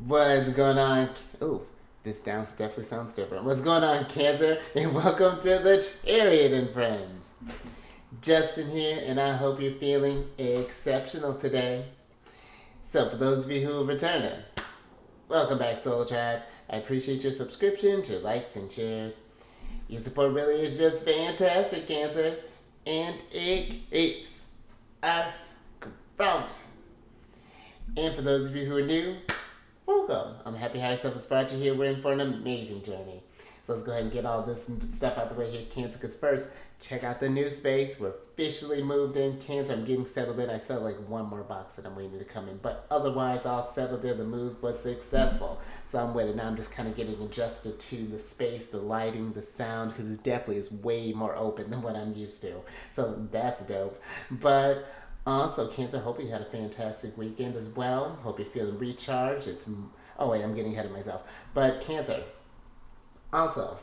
What's going on? Ooh, this definitely sounds different. What's going on, Cancer? And welcome to the Chariot Friends. Justin here, and I hope you're feeling exceptional today. So, for those of you who are returning, welcome back, Soul Tribe. I appreciate your subscriptions, your likes, and shares. Your support really is just fantastic, Cancer, and it keeps us growing. And for those of you who are new, welcome. I'm happy how yourself has brought you here. We're in for an amazing journey. So let's go ahead and get all this stuff out the way here, Cancer. Because first, check out the new space. We're officially moved in, Cancer. I'm getting settled in. I still have like one more box that I'm waiting to come in. But otherwise, all settled in. The move was successful. So I'm waiting. Now I'm just kind of getting adjusted to the space, the lighting, the sound. Because it definitely is way more open than what I'm used to. So that's dope. But also, Cancer, hope you had a fantastic weekend as well. Hope you're feeling recharged. Oh wait, I'm getting ahead of myself. But Cancer, also,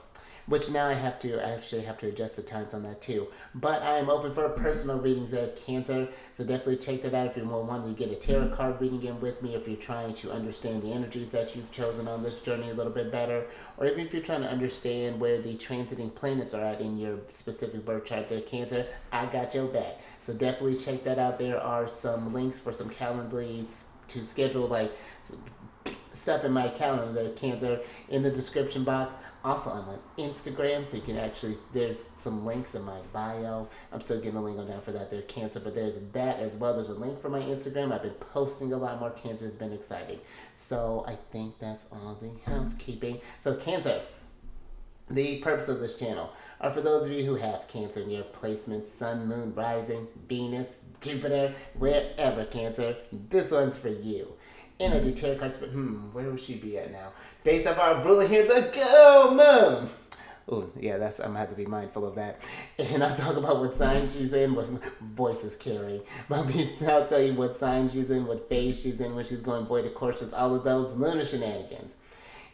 which now I actually have to adjust the times on that too. But I am open for personal readings there, Cancer. So definitely check that out if you're more wanting to get a tarot card reading in with me, if you're trying to understand the energies that you've chosen on this journey a little bit better, or even if you're trying to understand where the transiting planets are at in your specific birth chart there, Cancer, I got your back. So definitely check that out. There are some links for some Calendly to schedule like stuff in my calendar, Cancer, in the description box. Also, I'm on Instagram, so you can actually, there's some links in my bio. I'm still getting a link on down for that there, Cancer, but there's that as well. There's a link for my Instagram. I've been posting a lot more. Cancer has been exciting. So I think that's all the housekeeping. So Cancer, the purpose of this channel are for those of you who have Cancer in your placements, Sun, Moon, Rising, Venus, Jupiter, wherever, Cancer. This one's for you. And I do tarot cards, but where would she be at now? Based off our ruler here, the Go Moon. Oh, yeah, I'm gonna have to be mindful of that. And I'll talk about what sign she's in, what voice is carrying. But I'll tell you what sign she's in, what phase she's in, when she's going void of courses, all of those lunar shenanigans.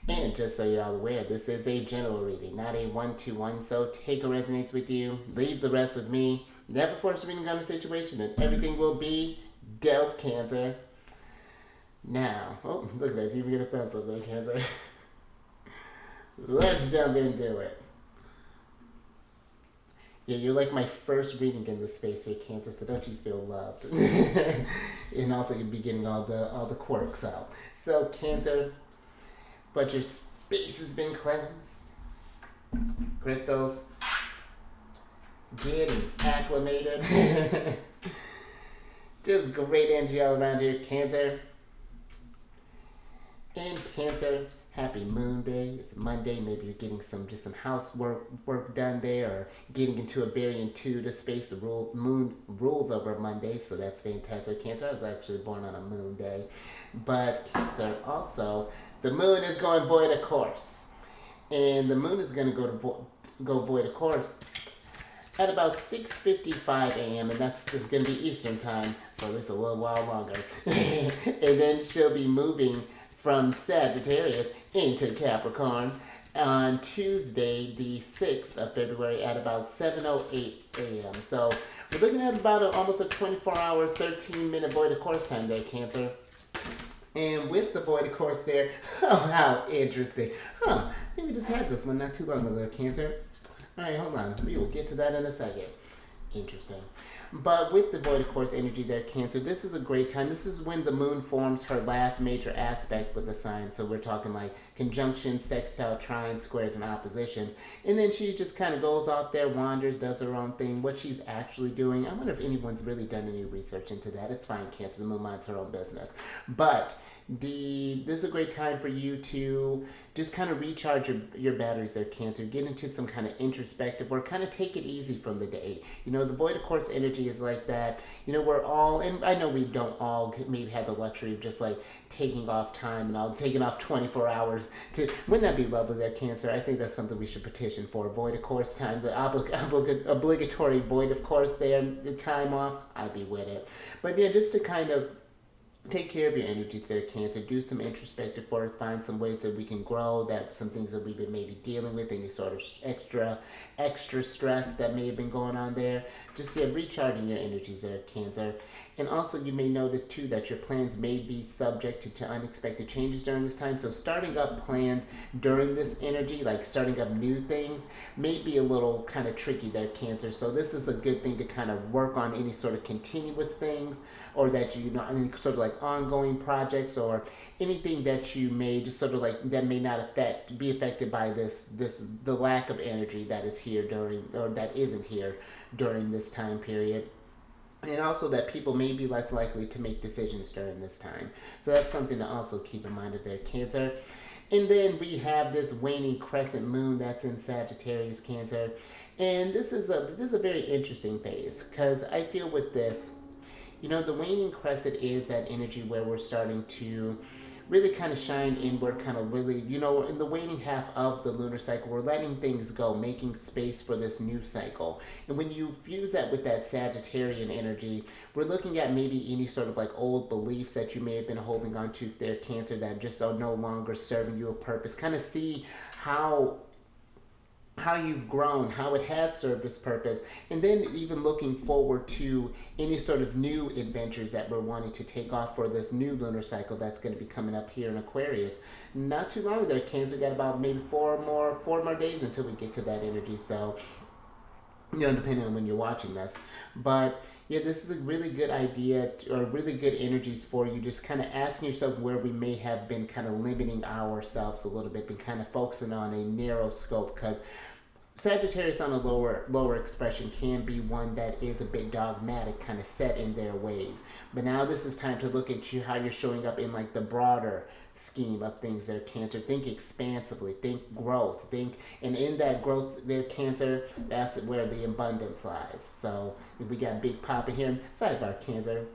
And just so you're all aware, this is a general reading, not a one-to-one. So take what resonates with you, leave the rest with me. Never force reading on a situation, and everything will be dope, Cancer. Now, oh, look at that. You even get a thumbs up there, Cancer. Let's jump into it. Yeah, you're like my first reading in this space here, Cancer, so don't you feel loved. And also you'll be getting all the quirks out. So, Cancer, but your space has been cleansed. Crystals, getting acclimated. Just great energy all around here, Cancer. And Cancer, happy Moon Day. It's Monday. Maybe you're getting some housework done there, or getting into a very intuitive space. The moon rules over Monday, so that's fantastic. Cancer, I was actually born on a Moon Day. But Cancer, also, the moon is going void of course. And the moon is going to go void of course at about 6:55 a.m. and that's going to be Eastern time, so at least a little while longer. And then she'll be moving from Sagittarius into Capricorn on Tuesday, the 6th of February at about 7:08 a.m. So we're looking at about almost a 24-hour, 13-minute void of course time there, Cancer. And with the void of course there, oh, how interesting. I think we just had this one not too long ago, Cancer. All right, hold on. We will get to that in a second. Interesting. But with the void of course energy there, Cancer, this is a great time. This is when the moon forms her last major aspect with the sign. So we're talking like conjunctions, sextile, trines, squares, and oppositions. And then she just kind of goes off there, wanders, does her own thing. What she's actually doing, I wonder if anyone's really done any research into that. It's fine, Cancer. The moon minds her own business. But this is a great time for you to just kind of recharge your batteries there, Cancer. Get into some kind of introspective or kind of take it easy from the day. You know, the void of course energy is like that. You know, we're all, and I know we don't all maybe have the luxury of just like taking off time and all, taking off 24 hours to, wouldn't that be lovely there, Cancer? I think that's something we should petition for. Void of course time, the obligatory void of course there, the time off, I'd be with it. But yeah, just to kind of take care of your energies there, Cancer. Do some introspective work. Find some ways that we can grow. That some things that we've been maybe dealing with, any sort of extra stress that may have been going on there. Just recharging your energies there, Cancer. And also, you may notice too that your plans may be subject to unexpected changes during this time. So, starting up plans during this energy, like starting up new things, may be a little kind of tricky there, Cancer. So, this is a good thing to kind of work on any sort of continuous things, or that any sort of like ongoing projects, or anything that you may just sort of like that may not be affected by the lack of energy that is here during, or that isn't here during this time period. And also that people may be less likely to make decisions during this time. So that's something to also keep in mind of their, Cancer. And then we have this waning crescent moon that's in Sagittarius, Cancer. And this is a very interesting phase, because I feel with this, the waning crescent is that energy where we're starting to really kind of shine inward, kind of really, in the waning half of the lunar cycle, we're letting things go, making space for this new cycle. And when you fuse that with that Sagittarian energy, we're looking at maybe any sort of like old beliefs that you may have been holding on to there, Cancer, that just are no longer serving you a purpose. Kind of see how you've grown, how it has served its purpose, and then even looking forward to any sort of new adventures that we're wanting to take off for this new lunar cycle that's going to be coming up here in Aquarius. Not too long there, Cancer. Got about maybe four more days until we get to that energy. So, depending on when you're watching this. But yeah, this is a really good idea, or really good energies for you. Just kind of asking yourself where we may have been kind of limiting ourselves a little bit, been kind of focusing on a narrow scope, because Sagittarius on a lower expression can be one that is a bit dogmatic, kind of set in their ways. But now this is time to look at how you're showing up in like the broader scheme of things there, Cancer. Think expansively, think growth, and in that growth there, Cancer, that's where the abundance lies. So if we got Big Papa here, sidebar, Cancer,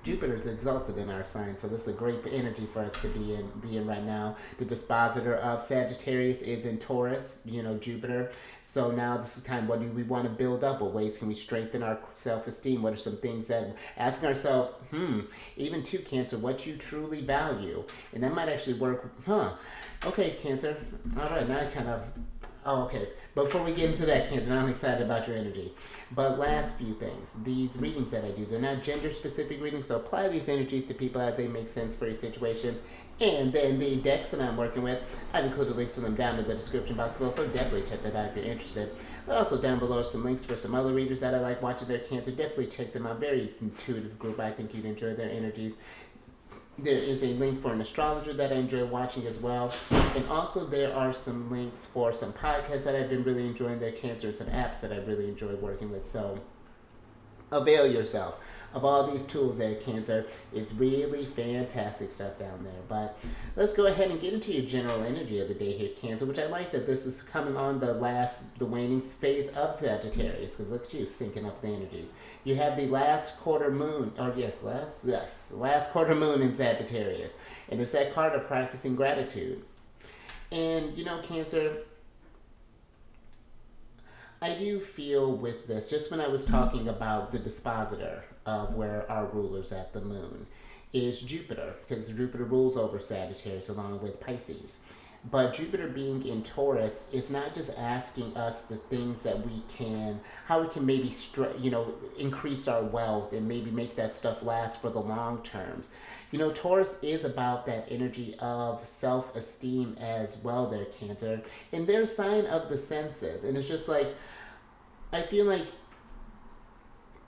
Jupiter is exalted in our sign, so this is a great energy for us to be in right now. The dispositor of Sagittarius is in Taurus, Jupiter. So now this is time, what do we want to build up? What ways can we strengthen our self-esteem? What are some things that, asking ourselves, even to Cancer, what you truly value? And that might actually work, Okay, Cancer. All right, now I kind of... Oh, okay. Before we get into that, Cancer, I'm excited about your energy. But last few things. These readings that I do, they're not gender-specific readings, so apply these energies to people as they make sense for your situations. And then the decks that I'm working with, I've included links for them down in the description box below, so definitely check that out if you're interested. But also down below are some links for some other readers that I like watching their, Cancer. Definitely check them out. Very intuitive group. I think you'd enjoy their energies. There is a link for an astrologer that I enjoy watching as well. And also there are some links for some podcasts that I've been really enjoying their, Cancer, and some apps that I really enjoy working with. So avail yourself of all these tools there, Cancer. Is really fantastic stuff down there. But let's go ahead and get into your general energy of the day here, Cancer, which I like that this is coming on the waning phase of Sagittarius, because look at you syncing up the energies. You have the last quarter moon, last quarter moon in Sagittarius, and it's that card of practicing gratitude. And Cancer, I do feel with this, just when I was talking about the dispositor of where our ruler's at the moon, is Jupiter, because Jupiter rules over Sagittarius along with Pisces. But Jupiter being in Taurus is not just asking us the things that how we can maybe, increase our wealth and maybe make that stuff last for the long terms. Taurus is about that energy of self-esteem as well there, Cancer. And they're a sign of the senses. And it's just like, I feel like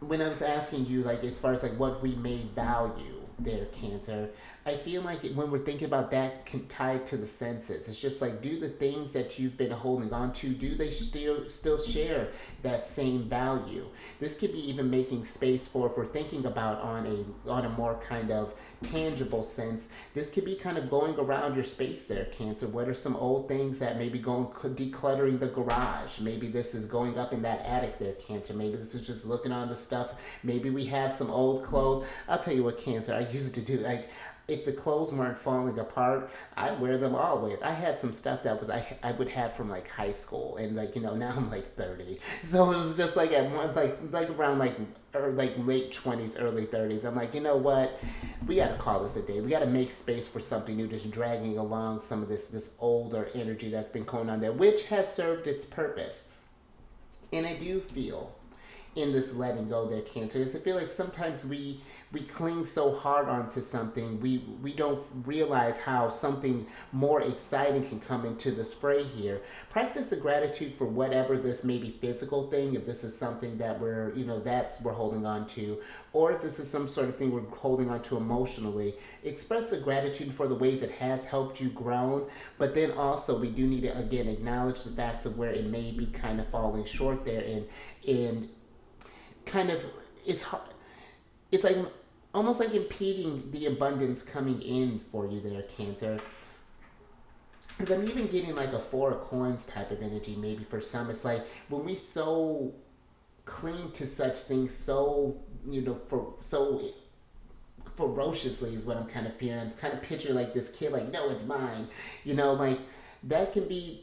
when I was asking you, like, as far as like what we may value there, Cancer, I feel like when we're thinking about that tied to the senses, it's just like, do the things that you've been holding on to, do they still share that same value? This could be even making space for, if we're thinking about on a more kind of tangible sense, this could be kind of going around your space there, Cancer. What are some old things that maybe decluttering the garage? Maybe this is going up in that attic there, Cancer. Maybe this is just looking on the stuff. Maybe we have some old clothes. I'll tell you what, Cancer, I used to do. Like, if the clothes weren't falling apart, I'd wear them all with. I had some stuff that was I would have from like high school, and like, now I'm like 30, so it was just like at one like around like or like late 20s, early 30s. I'm like, you know what, we got to call this a day. We got to make space for something new, just dragging along some of this older energy that's been going on there, which has served its purpose. And I do feel in this letting go there, Cancer, is I feel like sometimes we cling so hard onto something, we don't realize how something more exciting can come into this fray here. Practice the gratitude for whatever this maybe physical thing, if this is something that we're holding on to, or if this is some sort of thing we're holding on to emotionally. Express the gratitude for the ways it has helped you grow, but then also we do need to again acknowledge the facts of where it may be kind of falling short there, and kind of it's like almost like impeding the abundance coming in for you there, Cancer. Because I'm even getting like a Four of Coins type of energy maybe for some. It's like when we so cling to such things so, for so ferociously is what I'm kind of fearing. I'm kind of picturing like this kid like, no, it's mine. Like that can be,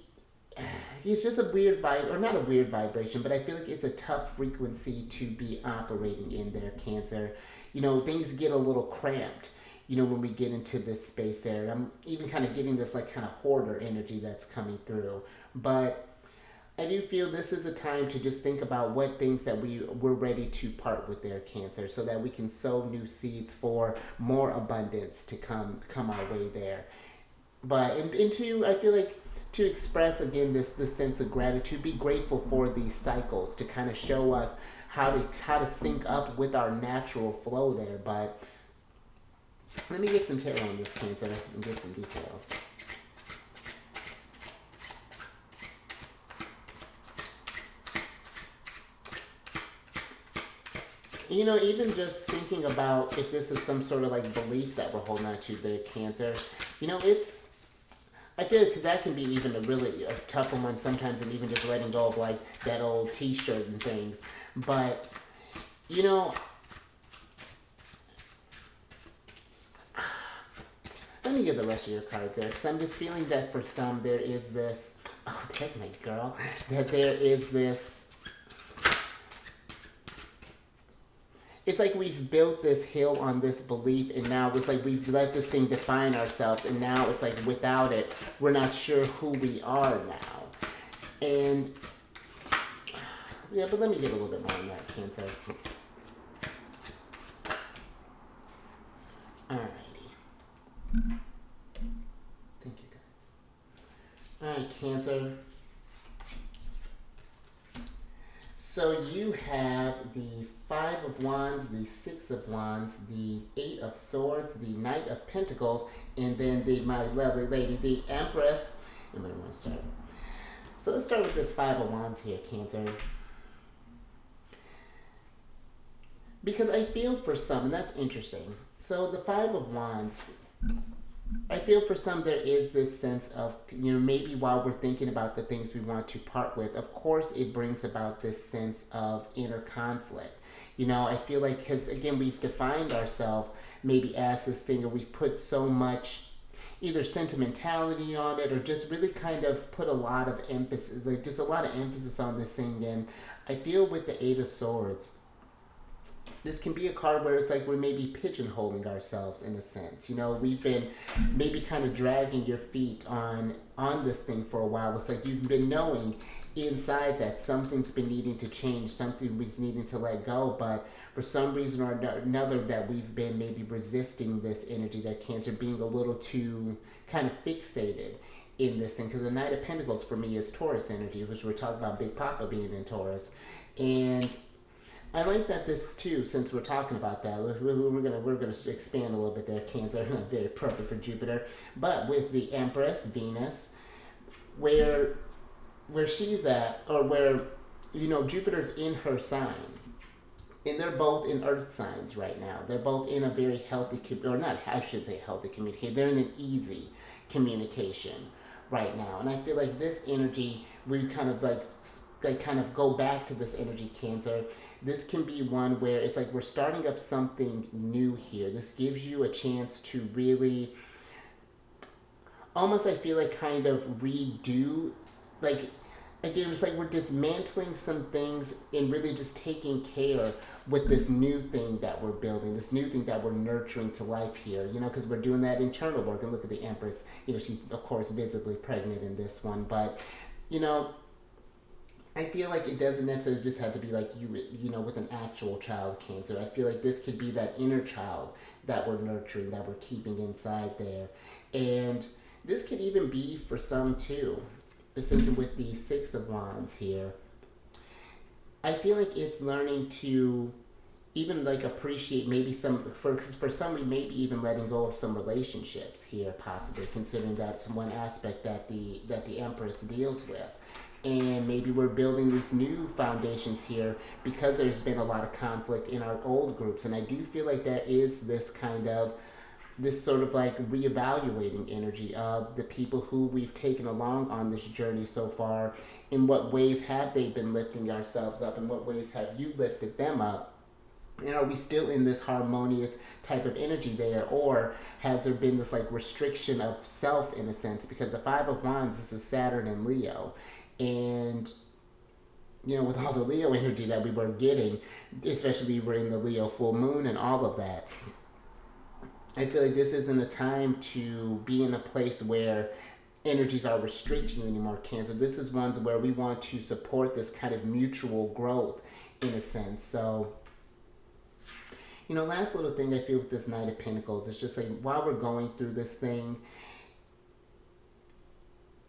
it's just a weird vibe, or not a weird vibration, but I feel like it's a tough frequency to be operating in there, Cancer. Things get a little cramped, when we get into this space there. I'm even kind of getting this like kind of hoarder energy that's coming through. But I do feel this is a time to just think about what things that we're ready to part with there, Cancer, so that we can sow new seeds for more abundance to come our way there. But into, I feel like, to express again this sense of gratitude, be grateful for these cycles to kind of show us how to sync up with our natural flow there. But let me get some tarot on this, Cancer, and get some details. Even just thinking about if this is some sort of like belief that we're holding on to there, Cancer, I feel like because that can be even a tough one sometimes, and even just letting go of like that old T-shirt and things. But let me get the rest of your cards there, because I'm just feeling that for some there is this. Oh, there's my girl. That there is this. It's like we've built this hill on this belief, and now it's like we've let this thing define ourselves, and now it's like without it, we're not sure who we are now. And yeah, but let me get a little bit more on that, Cancer. Alrighty. Thank you, guys. Alright, Cancer. So you have the Five of Wands, the Six of Wands, the Eight of Swords, the Knight of Pentacles, and then my lovely lady, the Empress. I'm going to start. So let's start with this Five of Wands here, Cancer. Because I feel for some, and that's interesting. So the Five of Wands, I feel for some there is this sense of, maybe while we're thinking about the things we want to part with, of course it brings about this sense of inner conflict. I feel like, because again, we've defined ourselves maybe as this thing, or we've put so much either sentimentality on it, or just really kind of put a lot of emphasis, like just a lot of emphasis on this thing. And I feel with the Eight of Swords, this can be a card where it's like we're maybe pigeonholing ourselves in a sense. We've been maybe kind of dragging your feet on this thing for a while. It's like you've been knowing inside that something's been needing to change, something was needing to let go, but for some reason or another that we've been maybe resisting this energy, that Cancer, being a little too kind of fixated in this thing. Because the Knight of Pentacles for me is Taurus energy, which we're talking about Big Papa being in Taurus. And I like that this too, since we're talking about that, we're gonna expand a little bit there, Cancer. Very appropriate for Jupiter, but with the Empress, Venus, where she's at, or where Jupiter's in her sign, and they're both in Earth signs right now. They're both in a very healthy, or not, I should say healthy communication. They're in an easy communication right now, and I feel like this energy, we kind of like like kind of go back to this energy, Cancer, this can be one where it's like we're starting up something new here. This gives you a chance to really, almost I feel like kind of redo, like again, it's like we're dismantling some things and really just taking care with this new thing that we're building, this new thing that we're nurturing to life here, you know, because we're doing that internal work. And look at the Empress, you know, she's of course visibly pregnant in this one, but you know, I feel like it doesn't necessarily just have to be like you know, with an actual child, Cancer. I feel like this could be that inner child that we're nurturing, that we're keeping inside there. And this could even be for some too. Just thinking with the Six of Wands here, I feel like it's learning to even like appreciate maybe some, for some, we maybe even letting go of some relationships here, possibly, considering that's one aspect that the Empress deals with. And maybe we're building these new foundations here because there's been a lot of conflict in our old groups. And I do feel like there is this kind of, this sort of like reevaluating energy of the people who we've taken along on this journey so far. In what ways have they been lifting ourselves up? In what ways have you lifted them up? And are we still in this harmonious type of energy there, or has there been this like restriction of self in a sense? Because the Five of Wands, this is Saturn and Leo. And you know, with all the Leo energy that we were getting, especially we were in the Leo full moon and all of that, I feel like this isn't a time to be in a place where energies are restricting you anymore, Cancer. This is ones where we want to support this kind of mutual growth in a sense. So, you know, last little thing I feel with this Knight of Pentacles is just like while we're going through this thing,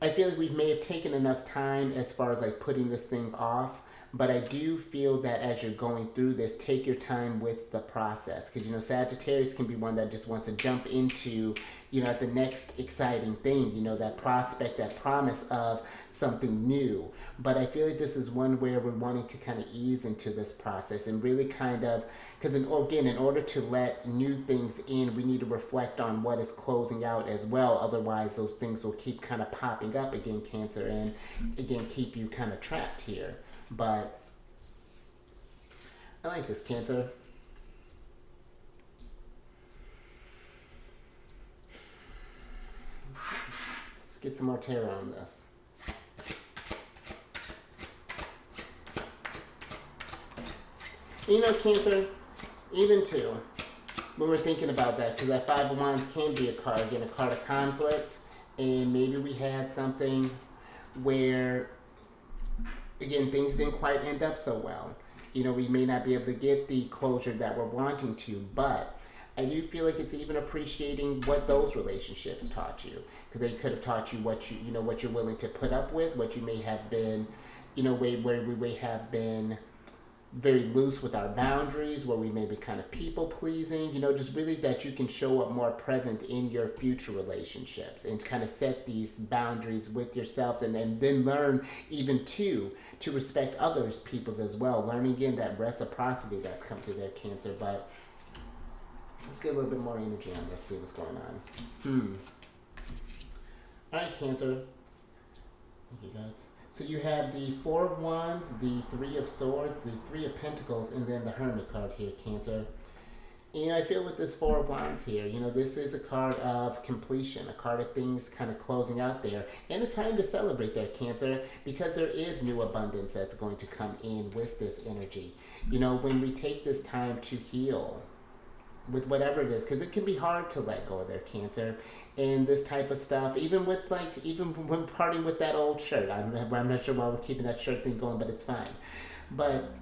I feel like we may have taken enough time as far as like putting this thing off, but I do feel that as you're going through this, take your time with the process. Because, you know, Sagittarius can be one that just wants to jump into, you know, the next exciting thing, you know, that prospect, that promise of something new. But I feel like this is one where we're wanting to kind of ease into this process and really kind of, because again, in order to let new things in, we need to reflect on what is closing out as well. Otherwise, those things will keep kind of popping up again, Cancer, and again, keep you kind of trapped here. But I like this, Cancer. Let's get some more tarot on this. You know, Cancer, even too, when we're thinking about that, because that Five of Wands can be a card, again, a card of conflict, and maybe we had something where, again, things didn't quite end up so well. You know, we may not be able to get the closure that we're wanting to, but I do feel like it's even appreciating what those relationships taught you, because they could have taught you what you know, what you're willing to put up with, what you may have been, you know, where we may have been very loose with our boundaries, where we may be kind of people pleasing, you know, just really that you can show up more present in your future relationships and kind of set these boundaries with yourselves, and then learn even to respect others people's as well, learning again that reciprocity that's come through their, Cancer. But let's get a little bit more energy on this, see what's going on. All right, Cancer, thank you guys. So you have the Four of Wands, the Three of Swords, the Three of Pentacles, and then the Hermit card here, Cancer. And, you know, I feel with this Four of Wands here, you know, this is a card of completion, a card of things kind of closing out there, and a time to celebrate there, Cancer, because there is new abundance that's going to come in with this energy. You know, when we take this time to heal with whatever it is, because it can be hard to let go of their, Cancer, and this type of stuff, even with like, even when parting with that old shirt. I'm not sure why we're keeping that shirt thing going, but it's fine. But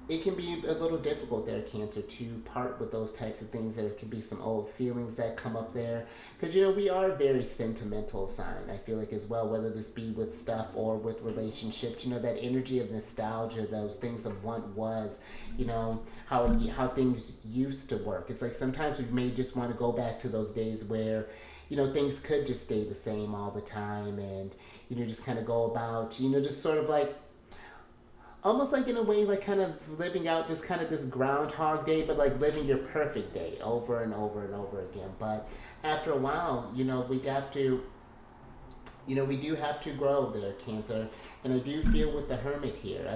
it can be a little difficult there, Cancer, to part with those types of things. There can be some old feelings that come up there, because, you know, we are a very sentimental sign, I feel like, as well, whether this be with stuff or with relationships. You know, that energy of nostalgia, those things of what was, you know, how things used to work. It's like sometimes we may just want to go back to those days where, you know, things could just stay the same all the time, and, you know, just kind of go about, you know, just sort of like, almost like in a way, like kind of living out just kind of this Groundhog Day, but like living your perfect day over and over and over again. But after a while, you know, we have to We do have to grow there, Cancer. And I do feel with the Hermit here, I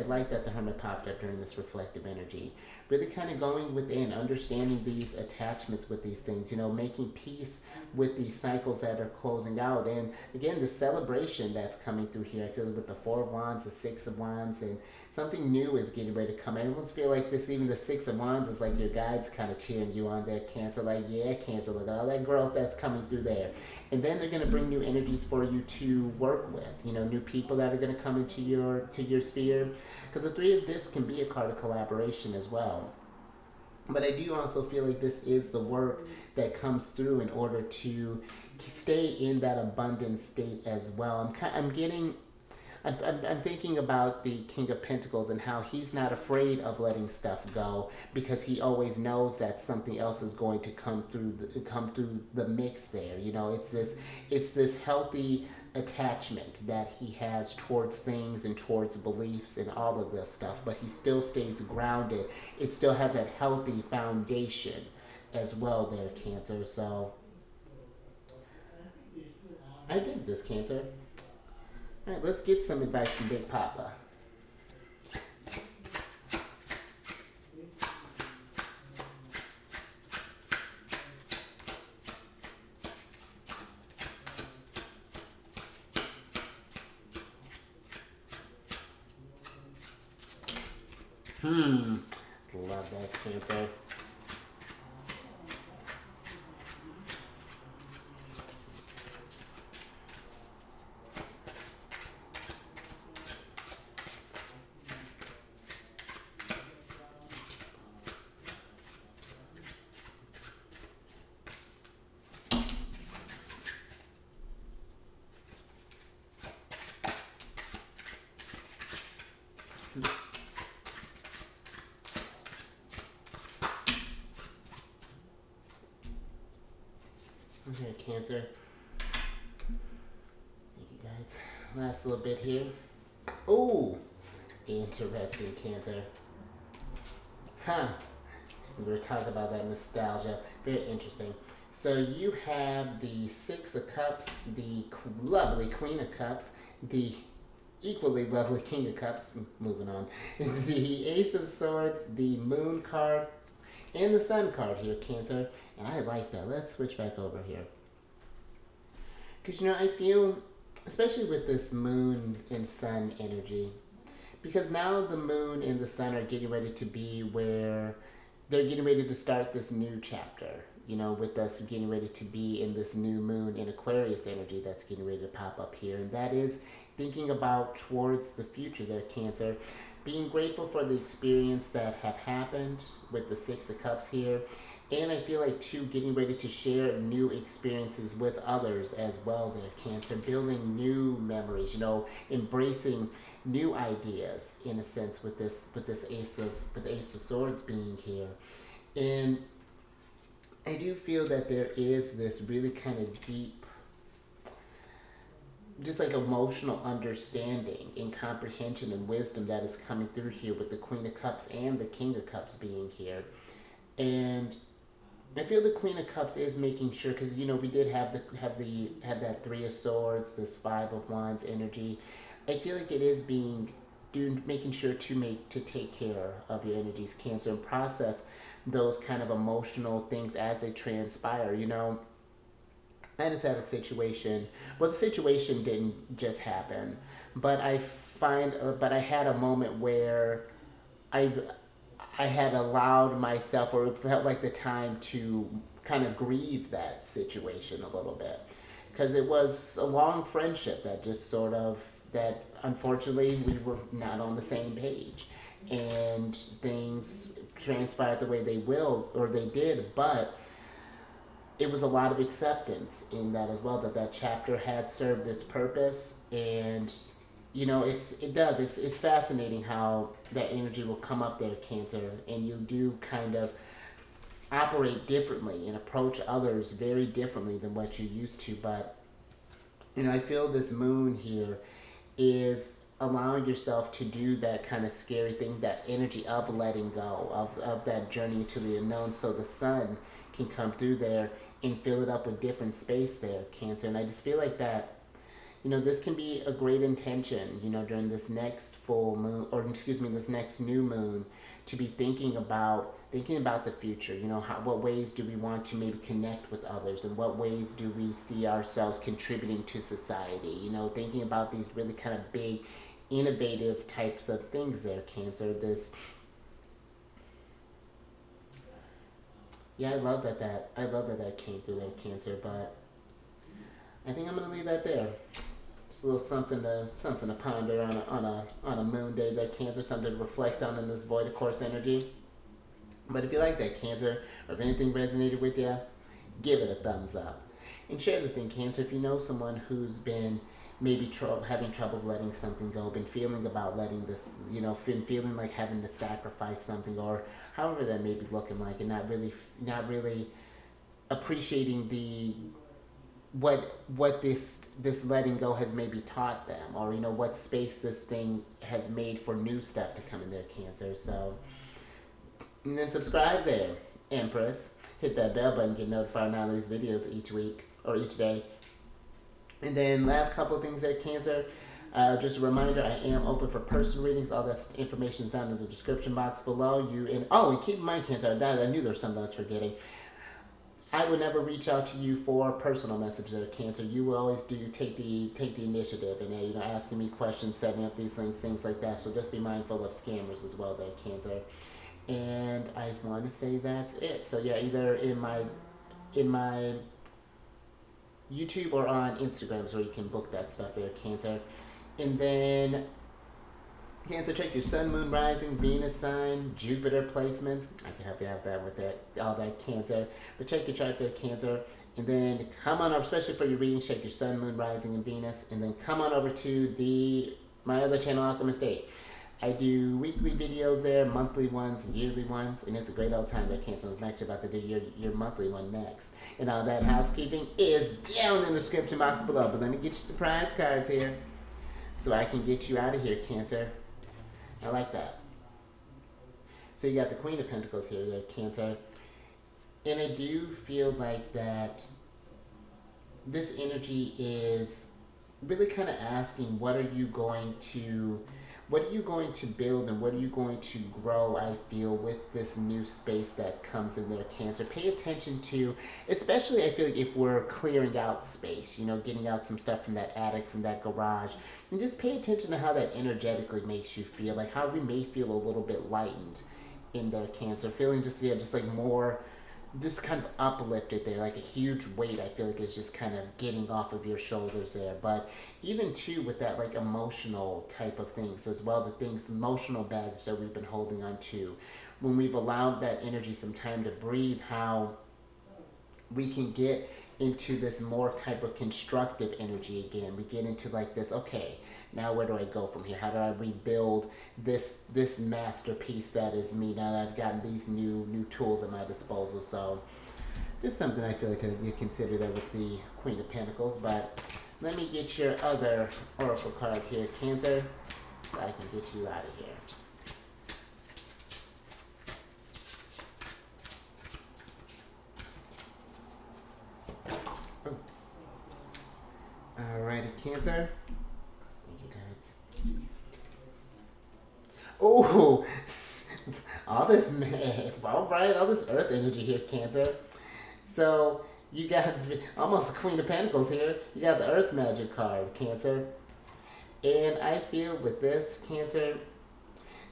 like that the Hermit popped up during this reflective energy. Really kind of going within, understanding these attachments with these things, making peace with these cycles that are closing out. And again, the celebration that's coming through here, I feel with the Four of Wands, the Six of Wands, and something new is getting ready to come. I almost feel like this, even the Six of Wands, is like your guides kind of cheering you on there, Cancer. Like, yeah, Cancer, look at all that growth that's coming through there. And then they're going to bring new energies for you to work with. New people that are going to come into your sphere. Because the Three of Discs can be a card of collaboration as well. But I do also feel like this is the work that comes through in order to stay in that abundant state as well. I'm thinking about the King of Pentacles and how he's not afraid of letting stuff go because he always knows that something else is going to come through the mix there. It's this healthy attachment that he has towards things and towards beliefs and all of this stuff, but he still stays grounded. It still has that healthy foundation as well there, Cancer. So I dig this, Cancer. All right, let's get some advice from Big Papa. Love that, Cancer. Okay, Cancer. Thank you, guys. Last little bit here. Oh, interesting, Cancer. Huh. We were talking about that nostalgia. Very interesting. So you have the Six of Cups, the lovely Queen of Cups, the equally lovely King of Cups, moving on, the Ace of Swords, the Moon card, and the Sun card here, Cancer. And I like that. Let's switch back over here. Because, I feel, especially with this Moon and Sun energy, because now the Moon and the Sun are getting ready to be where they're getting ready to start this new chapter, with us getting ready to be in this new Moon in Aquarius energy that's getting ready to pop up here. And that is thinking about towards the future there, Cancer. Being grateful for the experience that have happened with the Six of Cups here. And I feel like, too, getting ready to share new experiences with others as well there, Cancer. Building new memories, embracing new ideas, in a sense, with the Ace of Swords being here. And I do feel that there is this really kind of deep, just like emotional understanding and comprehension and wisdom that is coming through here with the Queen of Cups and the King of Cups being here. And I feel the Queen of Cups is making sure, because we did have that Three of Swords, this Five of Wands energy. I feel like it is making sure to take care of your energies, Cancer, and process those kind of emotional things as they transpire. I just had a situation. Well, the situation didn't just happen, but I had a moment where I had allowed myself, or it felt like the time to kind of grieve that situation a little bit, because it was a long friendship that just that unfortunately we were not on the same page, and things transpired the way they did, but it was a lot of acceptance in that as well, that chapter had served its purpose. And it's fascinating how that energy will come up there, Cancer, and you do kind of operate differently and approach others very differently than what you used to. But I feel this Moon here is allowing yourself to do that kind of scary thing, that energy of letting go of that journey to the unknown, so the Sun can come through there and fill it up with different space there, Cancer. And I just feel like that this can be a great intention, during this next full moon, or excuse me, this next new moon, to be thinking about the future. What ways do we want to maybe connect with others, and what ways do we see ourselves contributing to society? Thinking about these really kind of big, innovative types of things there, Cancer. Yeah, I love that came through there, Cancer, but I think I'm gonna leave that there. Just a little something to ponder on a moon day there, Cancer, something to reflect on in this void of course energy. But if you like that, Cancer, or if anything resonated with you, give it a thumbs up. And share this thing, Cancer, if you know someone who's been maybe having troubles letting something go, been feeling about letting this, been feeling like having to sacrifice something, or however that may be looking like, and not really appreciating what this letting go has maybe taught them, or what space this thing has made for new stuff to come in their, Cancer. So, and then subscribe there, Empress. Hit that bell button, get notified on all these videos each week or each day. And then last couple of things there, Cancer. Just a reminder, I am open for personal readings. All that information is down in the description box below. And keep in mind, Cancer, I knew there was something I was forgetting. I would never reach out to you for personal messages there, Cancer. You will always take the initiative, and asking me questions, setting up these things like that. So just be mindful of scammers as well there, Cancer. And I want to say that's it. So yeah, either in my YouTube or on Instagram is where you can book that stuff there, Cancer. And then, Cancer, check your sun, moon, rising, Venus sign, Jupiter placements. I can help you out that with all that, Cancer. But check your chart there, Cancer. And then come on over, especially for your readings, check your sun, moon, rising, and Venus. And then come on over to my other channel, Alchemist 8. I do weekly videos there, monthly ones, and yearly ones, and it's a great old time there, Cancer. I'm actually about to do your monthly one next. And all that housekeeping is down in the description box below. But let me get you surprise cards here so I can get you out of here, Cancer. I like that. So you got the Queen of Pentacles here, there, Cancer. And I do feel like that this energy is really kind of asking, what are you going to build, and what are you going to grow, I feel, with this new space that comes in there, Cancer. Pay attention to, especially I feel like if we're clearing out space, getting out some stuff from that attic, from that garage, and just pay attention to how that energetically makes you feel, like how we may feel a little bit lightened in there, Cancer. Feeling just like more, just kind of uplifted there, like a huge weight I feel like is just kind of getting off of your shoulders there. But even too with that like emotional type of things as well, the emotional baggage that we've been holding on to, when we've allowed that energy some time to breathe, how we can get into this more type of constructive energy again. We get into like this, okay, now where do I go from here? How do I rebuild this masterpiece that is me now that I've gotten these new tools at my disposal? So just something I feel like you consider there with the Queen of Pentacles. But let me get your other oracle card here, Cancer, so I can get you out of here. Alrighty, Cancer. Thank you, guys. Oh, all this earth energy here, Cancer. So you got almost Queen of Pentacles here. You got the Earth Magic card, Cancer. And I feel with this, Cancer,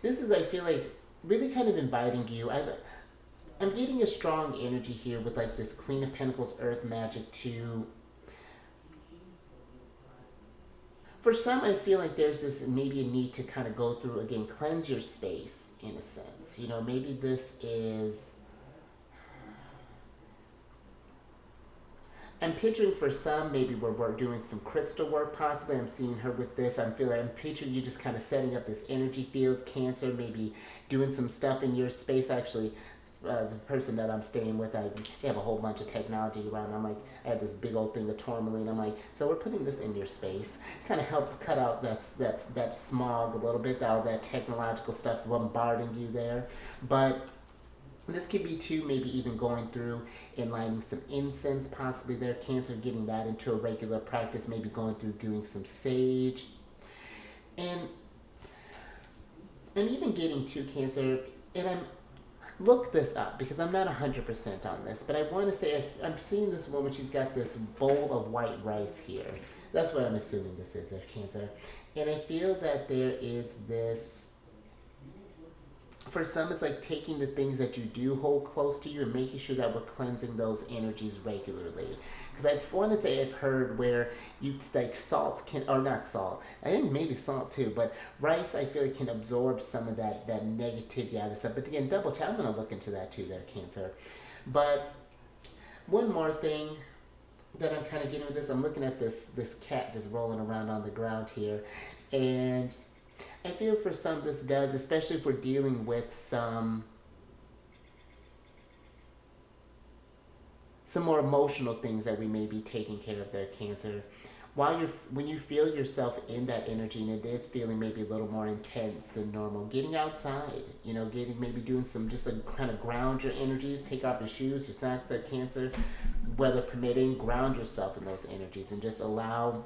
this is, I feel like, really kind of inviting you. I'm getting a strong energy here with like this Queen of Pentacles Earth Magic to... For some, I feel like there's this maybe a need to kind of go through, again, cleanse your space in a sense. Maybe this is... I'm picturing for some, maybe where we're doing some crystal work, possibly. I'm seeing her with this. I'm picturing you just kind of setting up this energy field, Cancer, maybe doing some stuff in your space. Actually, the person that I'm staying with, they have a whole bunch of technology around. I'm like, I had this big old thing of tourmaline. I'm like, so we're putting this in your space, kind of help cut out that smog a little bit, all that technological stuff bombarding you there. But This could be too, maybe even going through and lighting some incense, possibly there, Cancer, getting that into a regular practice, maybe going through doing some sage. And I'm even getting to, Cancer, and I'm look this up because I'm not 100% on this, but I want to say I'm seeing this woman, she's got this bowl of white rice here. That's what I'm assuming this is, there, Cancer. And I feel that there is this, for some, it's like taking the things that you do hold close to you and making sure that we're cleansing those energies regularly. Because I want to say I've heard where you, like salt can, or not salt, I think maybe salt too, but rice I feel like can absorb some of that negativity out of stuff. But again, double check, I'm going to look into that too there, Cancer. But one more thing that I'm kind of getting with this, I'm looking at this cat just rolling around on the ground here, and I feel for some this does, especially if we're dealing with some more emotional things that we may be taking care of there, Cancer. When you feel yourself in that energy and it is feeling maybe a little more intense than normal, getting outside, maybe doing some, just like kind of ground your energies, take off your shoes, your socks there, Cancer, weather permitting, ground yourself in those energies and just allow,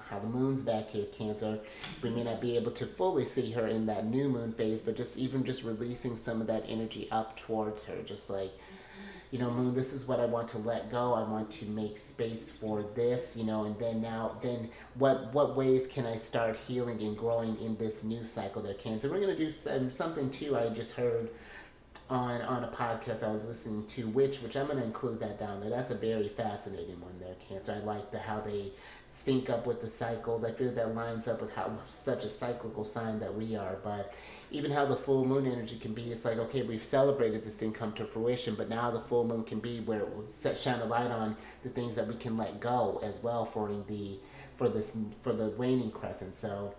how the moon's back here, Cancer. We may not be able to fully see her in that new moon phase, but just releasing some of that energy up towards her. Just like, moon, this is what I want to let go. I want to make space for this, and then what ways can I start healing and growing in this new cycle there, Cancer. We're going to do something too I just heard on a podcast I was listening to, which I'm going to include that down there. That's a very fascinating one there, Cancer. I like how they sync up with the cycles. I feel that lines up with how such a cyclical sign that we are. But even how the full moon energy can be, it's like, okay, we've celebrated this thing come to fruition, but now the full moon can be where it will shine a light on the things that we can let go as well for the waning crescent. So,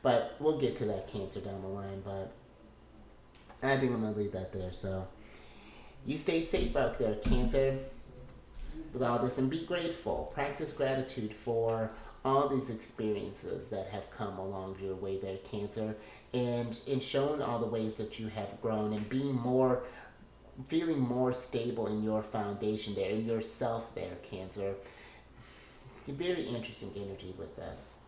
but we'll get to that, Cancer, down the line. But I think I'm going to leave that there. So you stay safe out there, Cancer, with all this, and be grateful. Practice gratitude for all these experiences that have come along your way there, Cancer, and in showing all the ways that you have grown and feeling more stable in your foundation there, in yourself there, Cancer. Very interesting energy with this.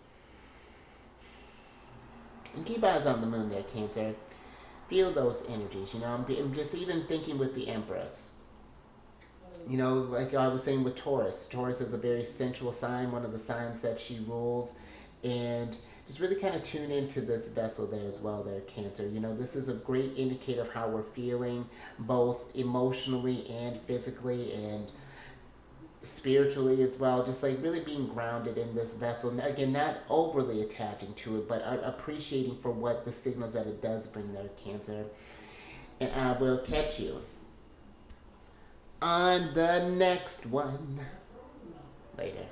And keep eyes on the moon there, Cancer. Feel those energies, I'm just even thinking with the Empress. Like I was saying with Taurus. Taurus is a very sensual sign, one of the signs that she rules. And just really kind of tune into this vessel there as well there, Cancer. This is a great indicator of how we're feeling, both emotionally and physically and spiritually as well. Just like really being grounded in this vessel. Again, not overly attaching to it, but appreciating for what the signals that it does bring there, Cancer. And I will catch you on the next one later.